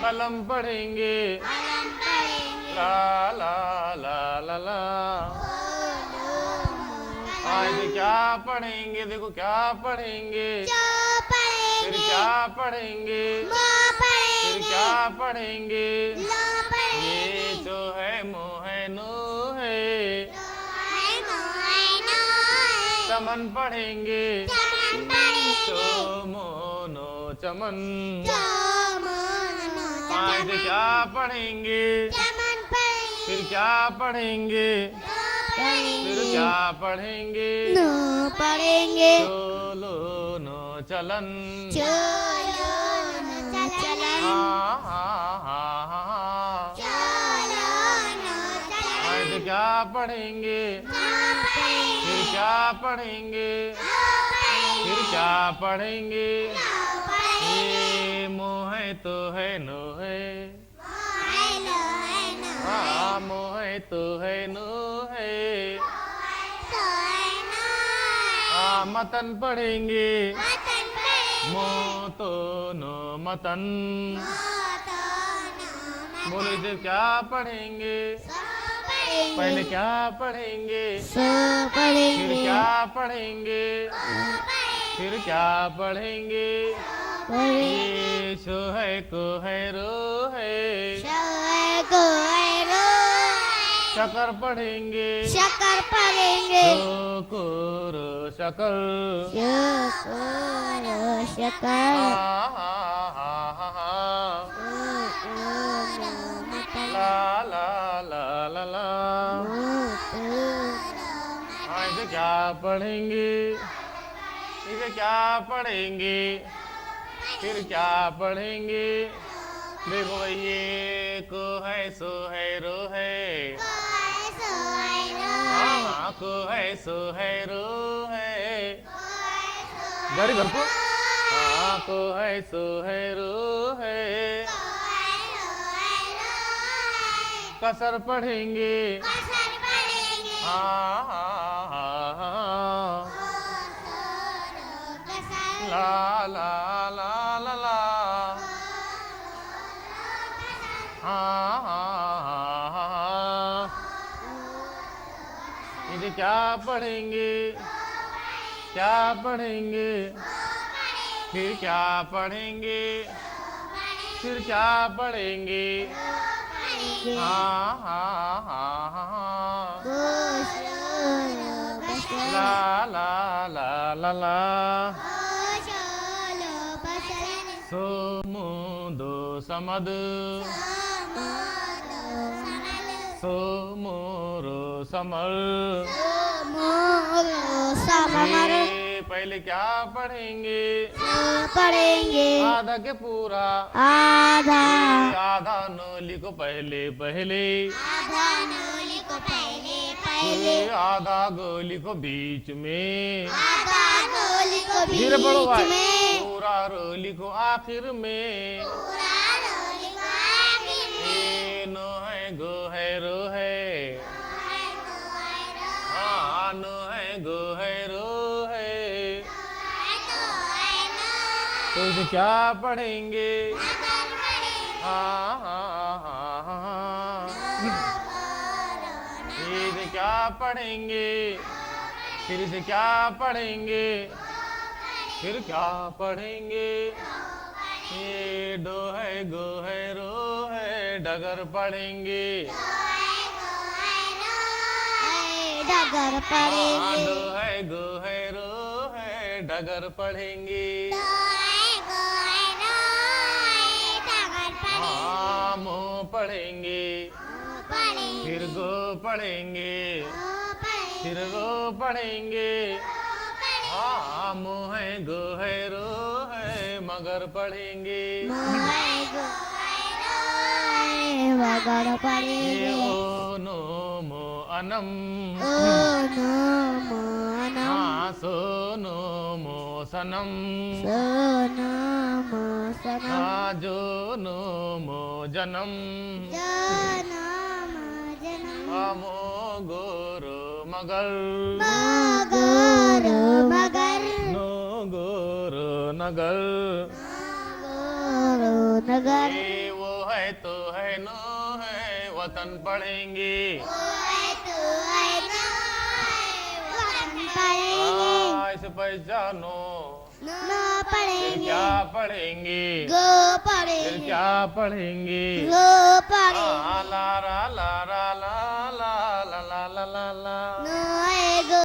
कलम पढ़ेंगे ला ला ला ला ला। आज क्या पढ़ेंगे, देखो क्या पढ़ेंगे, फिर क्या पढ़ेंगे, फिर क्या पढ़ेंगे, ये जो है मोह नो है। चमन पढ़ेंगे मोनो चमन। आज क्या पढ़ेंगे, फिर क्या पढ़ेंगे, फिर क्या पढ़ेंगे, पढ़ेंगे चलो नो चलन। चलो न चलन, हाँ हाँ हाँ हाँ। चलो न चलन। आज क्या पढ़ेंगे, फिर क्या पढ़ेंगे, फिर क्या पढ़ेंगे, ये मोह तो है नो है। हाँ मोह तो है नो है। हाँ मतन पढ़ेंगे मो तो नो मतन। बोलो इसे क्या पढ़ेंगे, पहले क्या पढ़ेंगे, फिर क्या पढ़ेंगे, फिर क्या पढ़ेंगे, ये शो है को है रो है। शकर पढ़ेंगे शकर पढ़ेंगे शो को रो शकर। शकर हाँ हाँ हाँ हाँ हाँ। ला ला ला ला ला। हाँ इसे क्या पढ़ेंगे, इसे क्या पढ़ेंगे, फिर क्या पढ़ेंगे, देखो ये को है सो है रो है। हाँ को है सो है रो है। घर घर को हाँ को है सो है रो है। कसर पढ़ेंगे हाँ हाँ हाँ हाँ। ला ला ला ला ला। हाँ हाँ हाँ हाँ। इसे क्या पढ़ेंगे, क्या पढ़ेंगे, फिर क्या पढ़ेंगे, फिर क्या पढ़ेंगे। हाँ हाँ हाँ हाँ। ला ला ला ला ला। सो मुदो समद, सो मोरो समर। ये पहले क्या पढ़ेंगे, आधा के पूरा आधा आधा नो लिखो पहले पहले, आधा गो लिखो बीच में, धीरे पढ़ो भाई, पूरा रो लिखो आखिर में। ये नो है गो है रो है। हाँ नो है गो है रो है। तो इसे क्या पढ़ेंगे, हाँ हाँ हाँ हाँ। इसे क्या पढ़ेंगे, फिर इसे क्या पढ़ेंगे, फिर क्या पढ़ेंगे। ये डो है गो है रो है। डगर पढ़ेंगे डगर हाँ पढ़ेंगे डो है गो है रो है। डगर पढ़ेंगे हाँ मो पढ़ेंगे, फिर गो पढ़ेंगे, फिर रो पढ़ेंगे। हाँ मो है गो है रो है। मगर पढ़ेंगे मगर ये पढ़ेंगे ओ नो मो अनम। ओ नमो नम हाँ सो नो मो सनम। सो नमो सनम हाँ जो नो मो जनम। जनम जनम मो गोरो मगर। मगर मगर नो गोरो नगर। गोरो नगर ये वो तो है नो है वतन पढ़ेंगे इसे पहचानो न फिर पढ़ेंगे क्या पढ़ेंगे गो फिर पढ़ेंगे क्या पढ़ेंगे गो पढ़ेंगे ला रा ला रा ला ला ला ला ला ला ला न